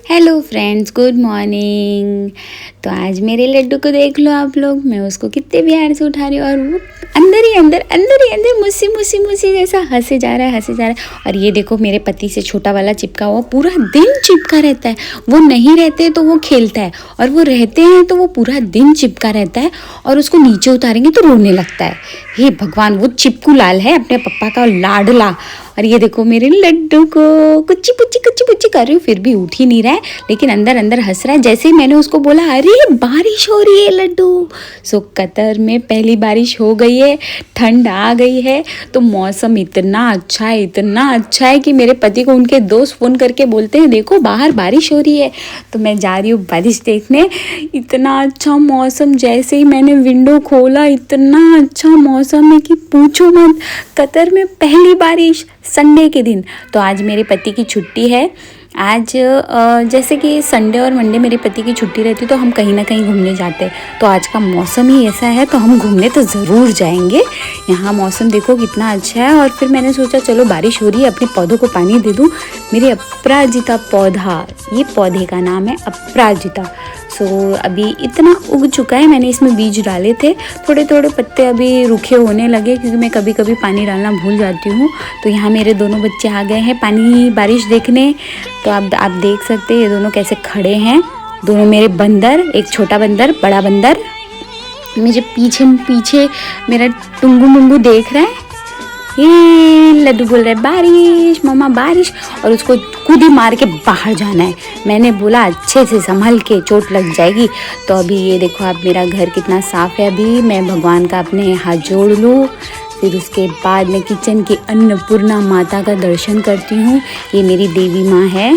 Hello friends, good morning. तो आज मेरे लड्डू को देख लो आप लोग, मैं उसको कितने प्यार से उठा रही हूँ और वो अंदर मुसी जैसा हंसे जा रहा है। और ये देखो मेरे पति से छोटा वाला चिपका हुआ पूरा दिन चिपका रहता है। वो नहीं रहते तो वो खेलता है और वो रहते हैं तो वो पूरा दिन चिपका रहता है और उसको नीचे उतारेंगे तो रोने लगता है। हे भगवान, वो चिपकू लाल है अपने पप्पा का लाडला। और ये देखो मेरे लड्डू को कुच्ची पुच्ची कर रही हूँ, फिर भी उठ ही नहीं रहा है, लेकिन अंदर अंदर हंस रहा है। जैसे ही मैंने उसको बोला अरे बारिश हो रही है लड्डू, सो कतर में पहली बारिश हो गई है, ठंड आ गई है। तो मौसम इतना अच्छा है कि मेरे पति को उनके दोस्त फ़ोन करके बोलते हैं देखो बाहर बारिश हो रही है। तो मैं जा रही हूँ बारिश देखने। इतना अच्छा मौसम, जैसे ही मैंने विंडो खोला इतना अच्छा मौसम है कि पूछो मत। कतर में पहली बारिश संडे के दिन। तो आज मेरे पति की छुट्टी है। आज जैसे कि संडे और मंडे मेरे पति की छुट्टी रहती तो हम कहीं ना कहीं घूमने जाते। तो आज का मौसम ही ऐसा है तो हम घूमने तो ज़रूर जाएंगे। यहाँ मौसम देखो कितना अच्छा है। और फिर मैंने सोचा चलो बारिश हो रही है, अपने पौधों को पानी दे दूँ। मेरे अपराजिता पौधा, ये पौधे का नाम है अपराजिता। सो अभी इतना उग चुका है, मैंने इसमें बीज डाले थे। थोड़े थोड़े पत्ते अभी रूखे होने लगे क्योंकि मैं कभी कभी पानी डालना भूल जाती हूँ। तो यहाँ मेरे दोनों बच्चे आ गए हैं पानी बारिश देखने। तो आप देख सकते हैं ये दोनों कैसे खड़े हैं। दोनों मेरे बंदर, एक छोटा बंदर बड़ा बंदर मुझे पीछे मेरा टुंगू मुंगू देख रहा है। ये लड्डू बोल रहा है बारिश मम्मा बारिश, और उसको कूदी मार के बाहर जाना है। मैंने बोला अच्छे से संभल के, चोट लग जाएगी। तो अभी ये देखो आप मेरा घर कितना साफ़ है। अभी मैं भगवान का अपने हाथ जोड़ लूँ, फिर उसके बाद मैं किचन की अन्नपूर्णा माता का दर्शन करती हूँ। ये मेरी देवी माँ है।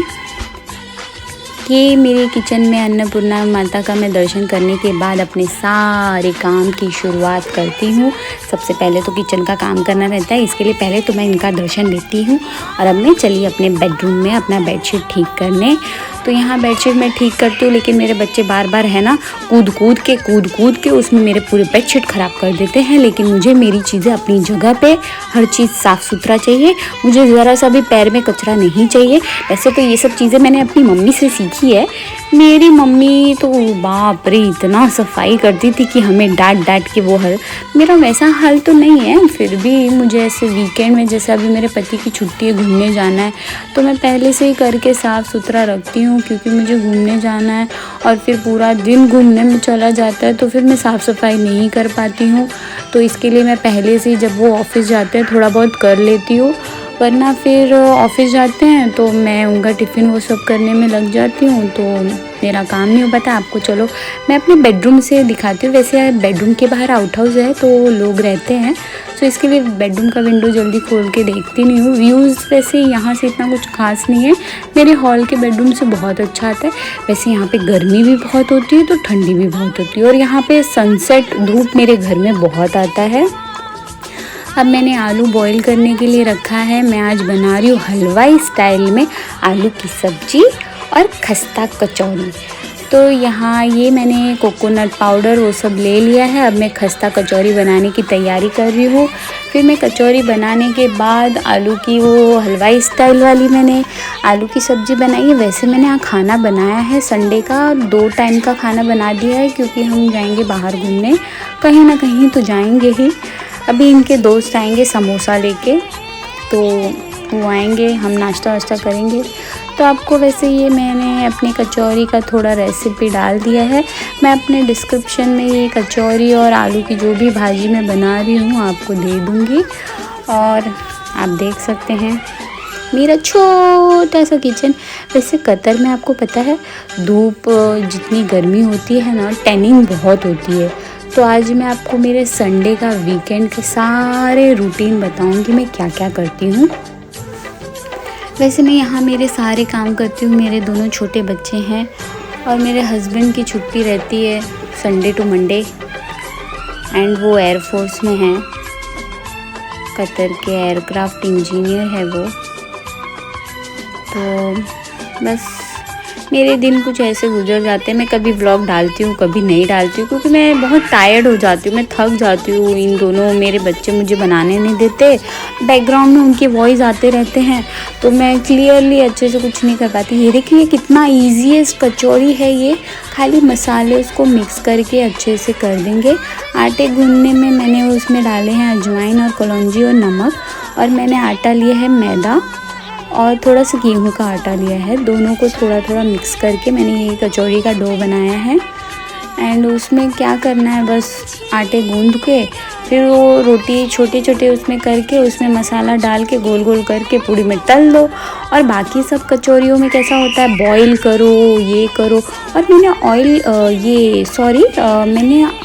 ये मेरे किचन में अन्नपूर्णा माता का मैं दर्शन करने के बाद अपने सारे काम की शुरुआत करती हूँ। सबसे पहले तो किचन का काम करना रहता है, इसके लिए पहले तो मैं इनका दर्शन लेती हूँ। और अब मैं चली अपने बेडरूम में अपना बेडशीट ठीक करने। तो यहाँ बेडशीट मैं ठीक करती हूँ, लेकिन मेरे बच्चे बार बार है ना कूद कूद के उसमें मेरे पूरे बेडशीट ख़राब कर देते हैं। लेकिन मुझे मेरी चीज़ें अपनी जगह पे, हर चीज़ साफ़ सुथरा चाहिए। मुझे ज़रा सा भी पैर में कचरा नहीं चाहिए। वैसे तो ये सब चीज़ें मैंने अपनी मम्मी से सीखी है। मेरी मम्मी तो बाप रे इतना सफाई करती थी कि हमें डांट के वो हल। मेरा वैसा हाल तो नहीं है, फिर भी मुझे ऐसे वीकेंड में जैसे अभी मेरे पति की छुट्टी है, घूमने जाना है, तो मैं पहले से ही करके साफ़ सुथरा रखती हूँ क्योंकि मुझे घूमने जाना है। और फिर पूरा दिन घूमने में चला जाता है तो फिर मैं साफ़ सफाई नहीं कर पाती हूँ। तो इसके लिए मैं पहले से ही जब वो ऑफिस जाते हैं थोड़ा बहुत कर लेती हूँ, वरना फिर ऑफिस जाते हैं तो मैं उनका टिफ़िन वो सब करने में लग जाती हूँ तो मेरा काम नहीं हो पाता। आपको चलो मैं अपने बेडरूम से दिखाती हूँ। वैसे बेडरूम के बाहर आउट हाउस है तो लोग रहते हैं, तो इसके लिए बेडरूम का विंडो जल्दी खोल के देखती नहीं हूँ। व्यूज़ वैसे यहाँ से इतना कुछ खास नहीं है, मेरे हॉल के बेडरूम से बहुत अच्छा आता है। वैसे यहाँ पे गर्मी भी बहुत होती है तो ठंडी भी बहुत होती है, और यहाँ पे सनसेट धूप मेरे घर में बहुत आता है। अब मैंने आलू बॉईल करने के लिए रखा है। मैं आज बना रही हूँ हलवाई स्टाइल में आलू की सब्जी और खस्ता कचौरी। तो यहाँ ये मैंने कोकोनट पाउडर वो सब ले लिया है। अब मैं खस्ता कचौरी बनाने की तैयारी कर रही हूँ। फिर मैं कचौरी बनाने के बाद आलू की वो हलवाई स्टाइल वाली मैंने आलू की सब्ज़ी बनाई है। वैसे मैंने यहाँ खाना बनाया है संडे का, 2 टाइम का खाना बना दिया है क्योंकि हम जाएंगे बाहर घूमने, कहीं ना कहीं तो जाएंगे ही। अभी इनके दोस्त आएंगे समोसा लेके, तो वो आएंगे, हम नाश्ता वाश्ता करेंगे। तो आपको वैसे ये मैंने अपनी कचौरी का थोड़ा रेसिपी डाल दिया है। मैं अपने डिस्क्रिप्शन में ये कचौरी और आलू की जो भी भाजी मैं बना रही हूँ आपको दे दूँगी, और आप देख सकते हैं मेरा छोटा सा किचन। वैसे कतर में आपको पता है धूप जितनी गर्मी होती है ना, टैनिंग बहुत होती है। तो आज मैं आपको मेरे संडे का वीकेंड के सारे रूटीन बताऊंगी मैं क्या क्या करती हूँ। वैसे मैं यहाँ मेरे सारे काम करती हूँ। मेरे दोनों छोटे बच्चे हैं और मेरे हस्बैंड की छुट्टी रहती है संडे टू मंडे, एंड वो एयरफोर्स में हैं, कतर के एयरक्राफ्ट इंजीनियर है वो। तो बस मेरे दिन कुछ ऐसे गुजर जाते हैं। मैं कभी व्लॉग डालती हूँ, कभी नहीं डालती हूँ, क्योंकि मैं बहुत टायर्ड हो जाती हूँ, मैं थक जाती हूँ। इन दोनों मेरे बच्चे मुझे बनाने नहीं देते, बैकग्राउंड में उनके वॉइस आते रहते हैं, तो मैं क्लियरली अच्छे से कुछ नहीं कर पाती। ये देखिए कितना ईजीएस्ट कचौरी है ये, खाली मसाले उसको मिक्स करके अच्छे से कर देंगे। आटे गूंदने में मैंने उसमें डाले हैं अजवाइन और कलौंजी और नमक, और मैंने आटा लिया है मैदा और थोड़ा सा गेहूं का आटा लिया है। दोनों को थोड़ा थोड़ा मिक्स करके मैंने ये कचौरी का डो बनाया है। एंड उसमें क्या करना है, बस आटे गूंद के फिर वो रोटी छोटे छोटे उसमें करके उसमें मसाला डाल के गोल गोल करके पूड़ी में तल दो। और बाकी सब कचौरियों में कैसा होता है, बॉईल करो, ये करो। और मैंने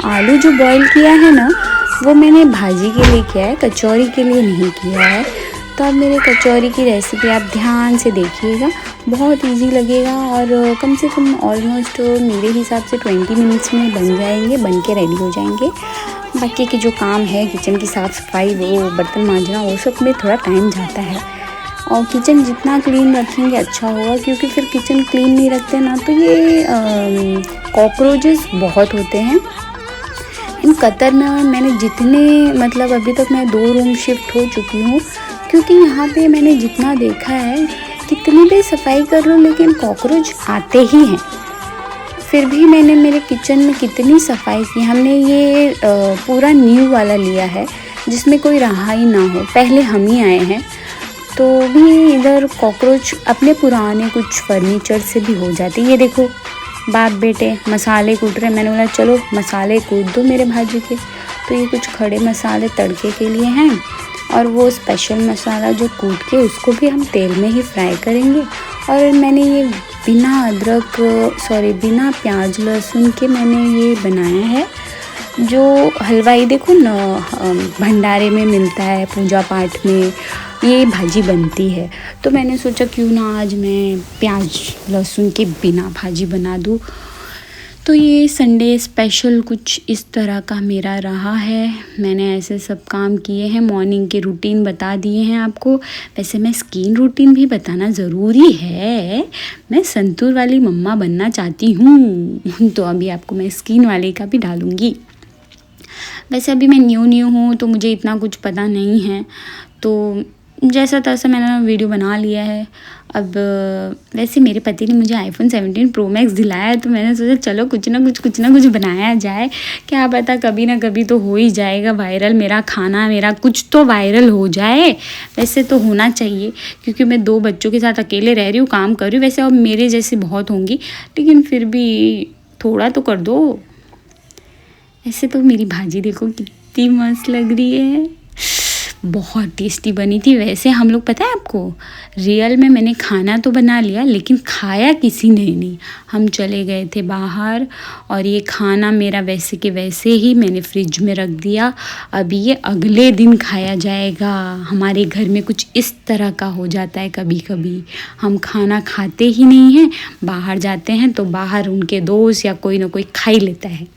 आलू जो बॉईल किया है ना, वो मैंने भाजी के लिए किया है, कचौरी के लिए नहीं किया है। तो अब मेरे कचौरी की रेसिपी आप ध्यान से देखिएगा, बहुत इजी लगेगा और कम से कम ऑलमोस्ट मेरे हिसाब से 20 मिनट्स में बन जाएंगे, बन के रेडी हो जाएंगे। बाकी के जो काम है किचन की साफ़ सफाई, वो बर्तन मांजना, वो सब में थोड़ा टाइम जाता है। और किचन जितना क्लीन रखेंगे अच्छा होगा, क्योंकि फिर किचन क्लीन नहीं रखते ना तो ये कॉकरोचेस बहुत होते हैं। इन कतर में मैंने जितने मतलब अभी तक मैं 2 रूम शिफ्ट हो चुकी हूँ, क्योंकि यहाँ पे मैंने जितना देखा है कितनी भी सफाई कर लो लेकिन कॉकरोच आते ही हैं। फिर भी मैंने मेरे किचन में कितनी सफाई की। हमने ये पूरा न्यू वाला लिया है जिसमें कोई रहा ही ना हो, पहले हम ही आए हैं, तो भी इधर कॉकरोच अपने पुराने कुछ फर्नीचर से भी हो जाते। ये देखो बाप बेटे मसाले कूट रहे, मैंने बोला चलो मसाले कूट दो मेरे भाजी के। तो ये कुछ खड़े मसाले तड़के के लिए हैं, और वो स्पेशल मसाला जो कूट के उसको भी हम तेल में ही फ्राई करेंगे। और मैंने ये बिना प्याज लहसुन के मैंने ये बनाया है। जो हलवाई देखो न भंडारे में मिलता है, पूजा पाठ में ये भाजी बनती है, तो मैंने सोचा क्यों ना आज मैं प्याज लहसुन के बिना भाजी बना दूँ। तो ये संडे स्पेशल कुछ इस तरह का मेरा रहा है। मैंने ऐसे सब काम किए हैं, मॉर्निंग के रूटीन बता दिए हैं आपको। वैसे मैं स्किन रूटीन भी बताना ज़रूरी है, मैं संतूर वाली मम्मा बनना चाहती हूँ तो अभी आपको मैं स्किन वाले का भी डालूँगी। वैसे अभी मैं न्यू हूँ तो मुझे इतना कुछ पता नहीं है, तो जैसा तैसा मैंने वीडियो बना लिया है। अब वैसे मेरे पति ने मुझे iPhone 17 Pro Max दिलाया है, तो मैंने सोचा चलो कुछ ना कुछ बनाया जाए, क्या पता कभी ना कभी तो हो ही जाएगा वायरल। मेरा खाना मेरा कुछ तो वायरल हो जाए, वैसे तो होना चाहिए, क्योंकि मैं 2 बच्चों के साथ अकेले रह रही हूँ, काम कर रही हूँ। वैसे अब मेरे जैसे बहुत होंगी, लेकिन फिर भी थोड़ा तो कर दो। ऐसे तो मेरी भाजी देखो कितनी मस्त लग रही है, बहुत टेस्टी बनी थी। वैसे हम लोग पता है आपको, रियल में मैंने खाना तो बना लिया लेकिन खाया किसी ने नहीं। हम चले गए थे बाहर और ये खाना मेरा वैसे के वैसे ही मैंने फ्रिज में रख दिया। अभी ये अगले दिन खाया जाएगा। हमारे घर में कुछ इस तरह का हो जाता है कभी कभी, हम खाना खाते ही नहीं हैं, बाहर जाते हैं तो बाहर उनके दोस्त या कोई ना कोई खा ही लेता है।